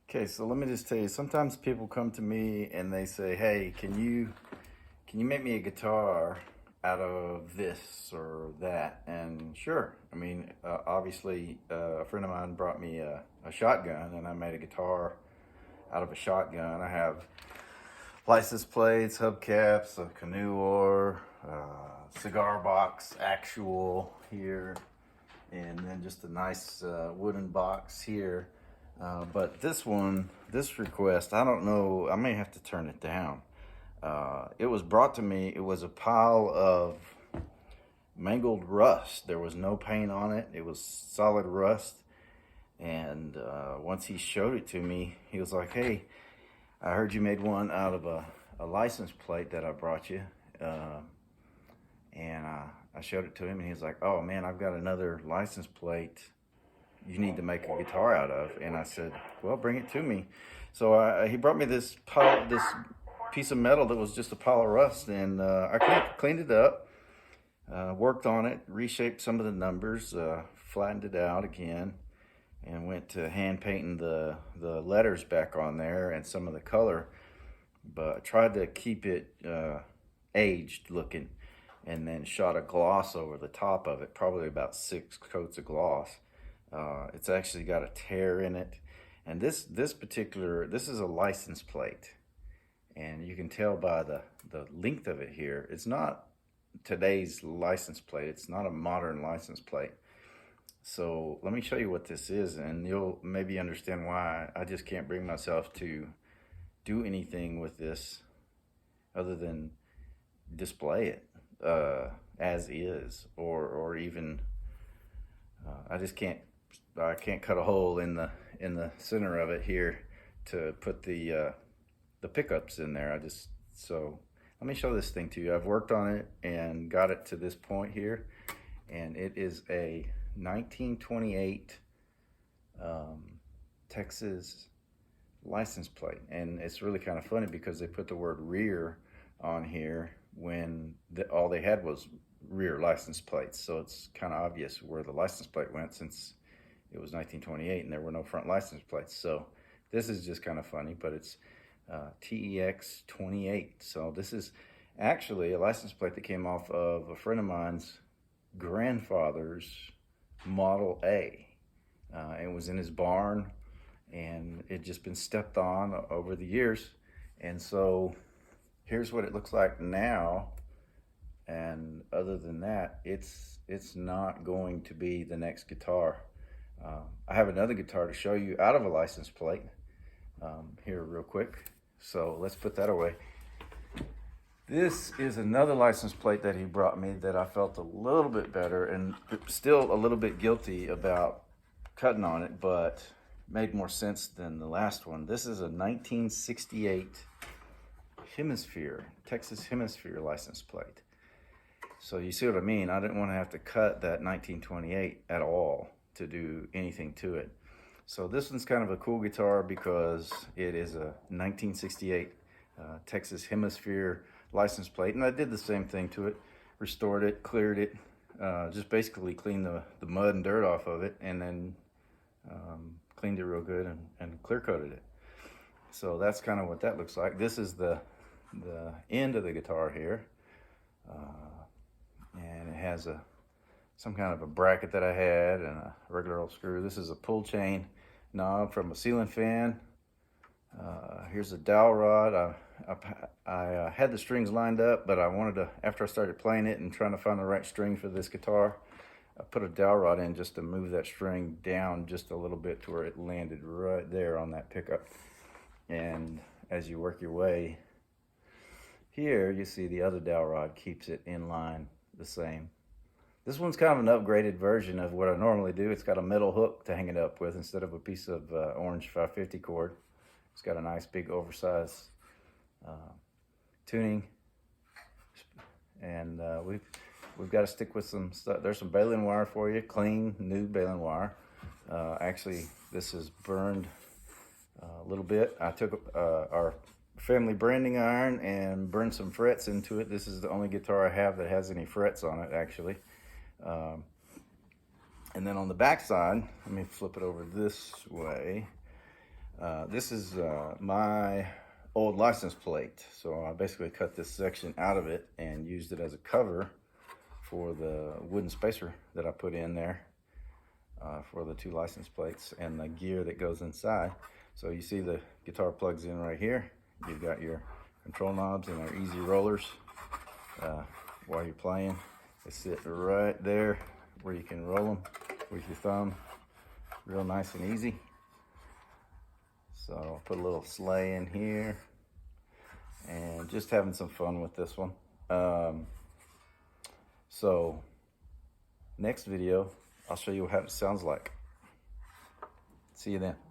Okay, so let me just tell you, sometimes people come to me and they say, "Hey, can you make me a guitar out of this or that?" And sure, I mean, obviously, a friend of mine brought me a shotgun, and I made a guitar out of a shotgun. I have license plates, hubcaps, a canoe oar, cigar box, actual here, and then just a nice wooden box here. But this request, I don't know, I may have to turn it down. It was brought to me, it was a pile of mangled rust. There was no paint on it, it was solid rust. And once he showed it to me, he was like, "Hey, I heard you made one out of a license plate that I brought you." Uh, and I showed it to him, and he was like, "Oh man, I've got another license plate you need to make a guitar out of." And I said, "Well, bring it to me." So he brought me this piece of metal that was just a pile of rust, and I cleaned it up, worked on it, reshaped some of the numbers, flattened it out again, and went to hand painting the letters back on there and some of the color, but I tried to keep it aged looking, and then shot a gloss over the top of it, probably about 6 coats of gloss. It's actually got a tear in it, and this is a license plate, and you can tell by the length of it here. It's not today's license plate. It's not a modern license plate. So let me show you what this is, and you'll maybe understand why I just can't bring myself to do anything with this other than display it as is, or even I just can't. I can't cut a hole in the center of it here to put the pickups in there. So let me show this thing to you. I've worked on it and got it to this point here, and it is a 1928 Texas license plate. And it's really kind of funny because they put the word rear on here when all they had was rear license plates. So it's kind of obvious where the license plate went, since it was 1928 and there were no front license plates. So this is just kind of funny, but it's TEX 28. So this is actually a license plate that came off of a friend of mine's grandfather's Model A. It was in his barn, and it just been stepped on over the years. And so here's what it looks like now. And other than that, it's not going to be the next guitar. I have another guitar to show you out of a license plate here real quick. So let's put that away. This is another license plate that he brought me that I felt a little bit better and still a little bit guilty about cutting on it, but made more sense than the last one. This is a 1968 Texas Hemisphere license plate. So you see what I mean? I didn't want to have to cut that 1928 at all to do anything to it. So this one's kind of a cool guitar because it is a 1968 Texas Hemisphere license plate, and I did the same thing to it, restored it, cleared it, just basically cleaned the mud and dirt off of it, and then cleaned it real good and clear coated it. So that's kind of what that looks like. This is the end of the guitar here, and it has some kind of a bracket that I had and a regular old screw. This is a pull chain knob from a ceiling fan. Here's a dowel rod. I had the strings lined up, but I wanted to, after I started playing it and trying to find the right string for this guitar, I put a dowel rod in just to move that string down just a little bit to where it landed right there on that pickup. And as you work your way here, you see the other dowel rod keeps it in line the same. This one's kind of an upgraded version of what I normally do. It's got a metal hook to hang it up with instead of a piece of orange 550 cord. It's got a nice big oversized tuning, and we've got to stick with some stuff. There's some baling wire for you, clean new baling wire. Actually, this is burned a little bit. I took our family branding iron and burned some frets into it. This is the only guitar I have that has any frets on it, actually. And then on the back side, let me flip it over this way. This is my old license plate. So I basically cut this section out of it and used it as a cover for the wooden spacer that I put in there for the 2 license plates and the gear that goes inside. So you see the guitar plugs in right here. You've got your control knobs and our easy rollers while you're playing. They sit right there where you can roll them with your thumb, real nice and easy. So I'll put a little sleigh in here and just having some fun with this one. So next video, I'll show you how it sounds like. See you then.